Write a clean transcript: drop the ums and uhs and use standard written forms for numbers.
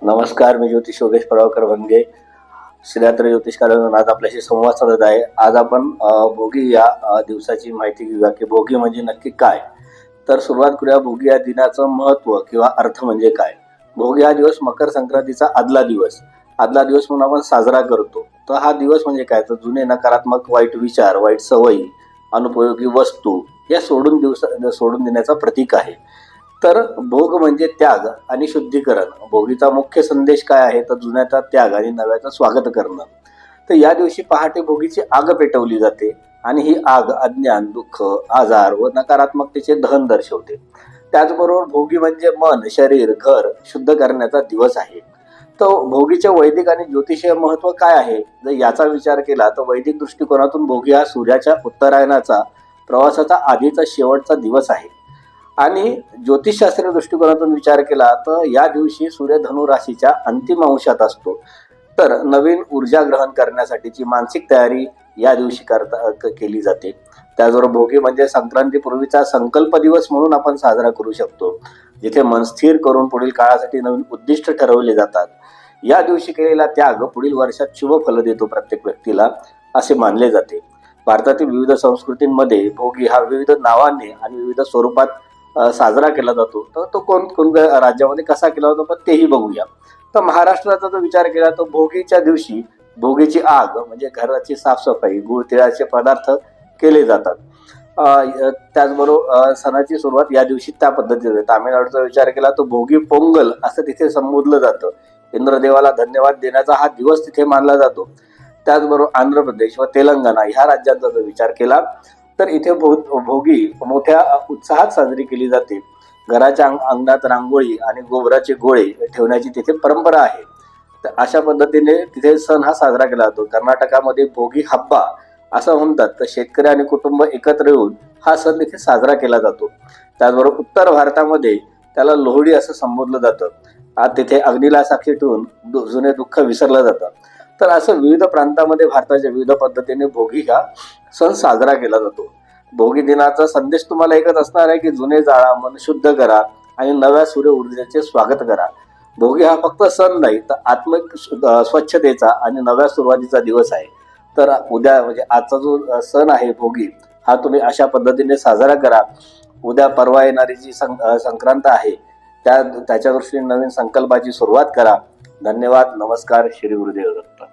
नमस्कार, मी ज्योतिष योगेश प्रभाकर वनगे, श्रीरात्र ज्योतिष कार्यालयातून आज आपल्याशी संवाद साधत आहे. आज आपण भोगी या दिवसाची माहिती घेऊया की भोगी म्हणजे नक्की काय. तर सुरुवात करूया भोगी या दिनाचं महत्त्व किंवा अर्थ म्हणजे काय. भोगी हा दिवस मकर संक्रांतीचा आदला दिवस म्हणून आपण साजरा करतो. तर हा दिवस म्हणजे काय, तर जुने नकारात्मक वाईट विचार, वाईट सवयी, अनुपयोगी वस्तू या सोडून देण्याचा प्रतीक आहे. तर भोग म्हणजे त्याग आणि शुद्धीकरण. भोगीचा मुख्य संदेश काय आहे, तर जुन्याचा त्याग आणि नव्याचं स्वागत करणं. तर या दिवशी पहाटे भोगीची आग पेटवली जाते आणि ही आग अज्ञान, दुःख, आजार व नकारात्मकतेचे दहन दर्शवते. त्याचबरोबर भोगी म्हणजे मन, शरीर, घर शुद्ध करण्याचा दिवस आहे. तर भोगीचे वैदिक आणि ज्योतिषीय महत्व काय आहे, जर याचा विचार केला तर वैदिक दृष्टिकोनातून भोगी हा सूर्याच्या उत्तरायणाचा प्रवासाचा आधीचा शेवटचा दिवस आहे. आणि ज्योतिषशास्त्रीय दृष्टिकोनातून विचार केला तर या दिवशी सूर्य धनु राशीच्या अंतिम अंशात असतो. तर नवीन ऊर्जा ग्रहण करण्यासाठीची मानसिक तयारी या दिवशी केली जाते. त्याचबरोबर भोगी म्हणजे संक्रांतीपूर्वीचा संकल्प दिवस म्हणून आपण साजरा करू शकतो, जिथे मन स्थिर करून पुढील काळासाठी नवीन उद्दिष्ट ठरवले जातात. या दिवशी केलेला त्याग पुढील वर्षात शुभ फल देतो प्रत्येक व्यक्तीला, असे मानले जाते. भारतातील विविध संस्कृतींमध्ये भोगी हा विविध नावांनी आणि विविध स्वरूपात साजरा केला जातो. तर तो कोणत्या राज्यामध्ये कसा केला जातो पण तेही बघूया. तर महाराष्ट्राचा जर विचार केला तर भोगीच्या दिवशी भोगीची आग म्हणजे घराची साफसफाई, गुळ तिळाचे पदार्थ केले जातात. त्याचबरोबर सणाची सुरुवात या दिवशी त्या पद्धतीने. तामिळनाडूचा विचार केला तर भोगी पोंगल असं तिथे संबोधलं जातं. इंद्रदेवाला धन्यवाद देण्याचा हा दिवस तिथे मानला जातो. त्याचबरोबर आंध्र प्रदेश व तेलंगणा ह्या राज्यांचा जर विचार केला तर इथे भोगी मोठ्या उत्साहात साजरी केली जाते. घराच्या अंगणात रांगोळी आणि गोबराचे गोळे ठेवण्याची तिथे परंपरा आहे. तर अशा पद्धतीने तिथे सण हा साजरा केला जातो. कर्नाटकामध्ये भोगी हब्बा असं म्हणतात. तर शेतकरी आणि कुटुंब एकत्र येऊन हा सण तिथे साजरा केला जातो. त्याचबरोबर उत्तर भारतामध्ये त्याला लोहडी असं संबोधलं जातं. आज तिथे अग्नीला साक्षी ठेवून जुने दुःख विसरलं जातं. तर असं विविध प्रांतामध्ये भारताच्या विविध पद्धतीने भोगी हा सण साजरा केला जातो. भोगी दिनाचा संदेश तुम्हाला एकच असणार आहे की जुने जाळा, मन शुद्ध करा आणि नव्या सूर्य ऊर्जेचे स्वागत करा. भोगी हा फक्त सण नाही तर आत्मिक स्वच्छतेचा आणि नव्या सुरुवातीचा दिवस आहे. तर उद्या म्हणजे आजचा जो सण आहे भोगी हा तुम्ही अशा पद्धतीने साजरा करा. उद्या परवा येणारी जी संक्रांत आहे त्याच्या दृष्टीने नवीन संकल्पाची सुरुवात करा. धन्यवाद. नमस्कार. श्री गुरुदेव दत्त.